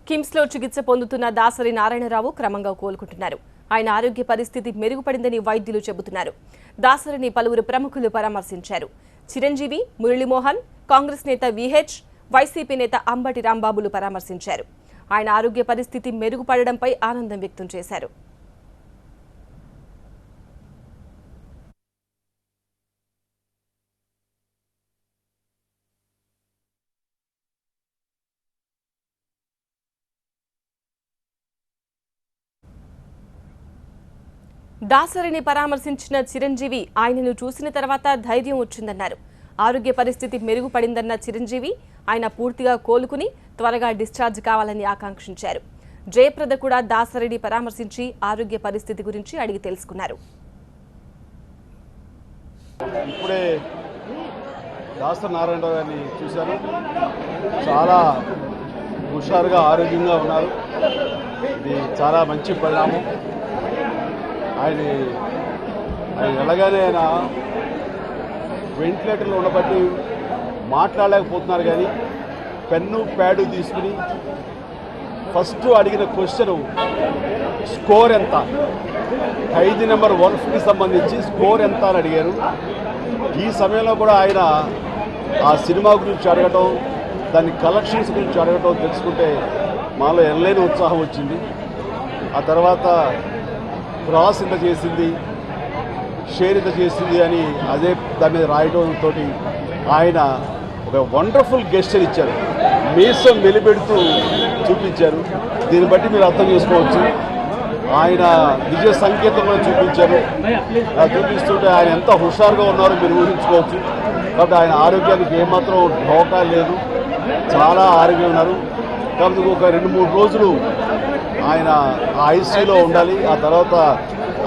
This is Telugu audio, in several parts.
కిమ్స్ లో చికిత్స పొందుతున్న దాసరి నారాయణరావు క్రమంగా కోలుకుంటున్నారు. ఆయన ఆరోగ్య పరిస్థితి మెరుగుపడిందని వైద్యులు చెబుతున్నారు. దాసరిని పలువురు ప్రముఖులు పరామర్శించారు. చిరంజీవి, మురళీమోహన్, కాంగ్రెస్ నేత విహెచ్, వైసీపీ నేత అంబటి రాంబాబులు పరామర్శించారు. ఆయన ఆరోగ్య పరిస్థితి మెరుగుపడడంపై ఆనందం వ్యక్తం చేశారు. దాసరిని పరామర్శించిన చిరంజీవి ఆయనను చూసిన తర్వాత ధైర్యం వచ్చిందన్నారు. ఆరోగ్య పరిస్థితి మెరుగుపడిందన్న చిరంజీవి ఆయన పూర్తిగా కోలుకుని త్వరగా డిశ్చార్జ్ కావాలని ఆకాంక్షించారు. జయప్రద కూడా దాసరిని పరామర్శించి ఆరోగ్య పరిస్థితి గురించి అడిగి తెలుసుకున్నారు. ఇప్పుడే దాసరి నారాయణరావు గారిని చూశాను. చాలా హుషారుగా ఆరోగ్యంగా ఉన్నారు. ఇది చాలా మంచి పరిణామం. ఆయన ఎలాగానే ఆయన వెంటిలేటర్లో ఉండబట్టి మాట్లాడలేకపోతున్నారు. కానీ పెన్ను ప్యాడు తీసుకుని ఫస్ట్ అడిగిన క్వశ్చన్ స్కోర్ ఎంత, ఖైదీ నెంబర్ 150కి సంబంధించి స్కోర్ ఎంత అని అడిగారు. ఈ సమయంలో కూడా ఆయన ఆ సినిమా గురించి అడగటం, దాని కలెక్షన్స్ గురించి అడగటం తెలుసుకుంటే మాలో ఎనలేని ఉత్సాహం వచ్చింది. ఆ తర్వాత క్రాస్ ఇంత చేసింది, షేర్ ఇంత చేసింది అని అదే దాని మీద రాయడంతో ఆయన ఒక వండర్ఫుల్ గెస్చర్ ఇచ్చారు. మీసం వెలిపెడుతూ చూపించారు. దీన్ని బట్టి మీరు అర్థం చేసుకోవచ్చు. ఆయన విజయ సంకేతం కూడా చూపించారు. చూపిస్తుంటే ఆయన ఎంత హుషారుగా ఉన్నారో మీరు ఊహించుకోవచ్చు. కాబట్టి ఆయన ఆరోగ్యానికి ఏమాత్రం ఢోకా లేదు, చాలా ఆరోగ్యం ఉన్నారు. కాబట్టి ఒక 2-3 రోజులు ఆయన ఐసీయూలో ఉండాలి. ఆ తర్వాత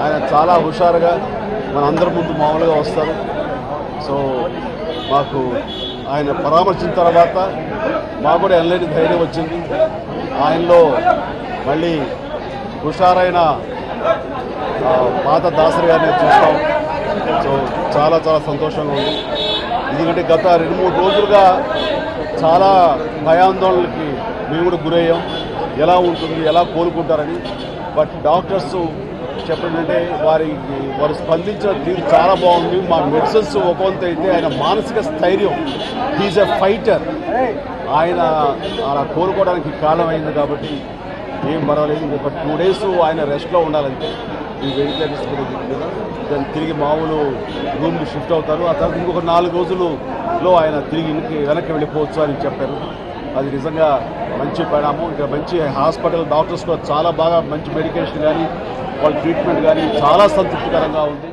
ఆయన చాలా హుషారుగా మన అందరి ముందు మామూలుగా వస్తారు. సో మాకు ఆయన పరామర్శించిన తర్వాత మాకు కూడా ఎనలేని ధైర్యం వచ్చింది. ఆయనలో మళ్ళీ హుషారైన పాత దాసరి గారిని చూస్తాం. సో చాలా చాలా సంతోషంగా ఉంది. ఎందుకంటే గత 2-3 రోజులుగా చాలా భయాందోళనలకి మేము కూడా గురయ్యాం. ఎలా ఉంటుంది, ఎలా కోలుకుంటారని. బట్ డాక్టర్స్ చెప్పండి వారు స్పందించిన తీరు చాలా బాగుంది. మా మెడిసిన్స్ ఒకంత అయితే ఆయన మానసిక స్థైర్యం, హీజ్ ఎ ఫైటర్, ఆయన అలా కోలుకోవడానికి కారణమైంది. కాబట్టి ఏం పర్వాలేదు. ఇంకొక 2 days ఆయన రెస్ట్లో ఉండాలంటే ఈ వెంటిలేటర్స్ దాన్ని తిరిగి మామూలు రూమ్కి షిఫ్ట్ అవుతారు. ఆ తర్వాత ఇంకొక 4 రోజులలో ఆయన తిరిగి వెనక్కి వెళ్ళిపోవచ్చు అని చెప్పారు. అది నిజంగా మంచి పరిణామం. ఇక్కడ మంచి హాస్పిటల్ డాక్టర్స్ కూడా చాలా బాగా మంచి మెడికేషన్ కానీ వాళ్ళ ట్రీట్మెంట్ కానీ చాలా సంతృప్తికరంగా ఉంది.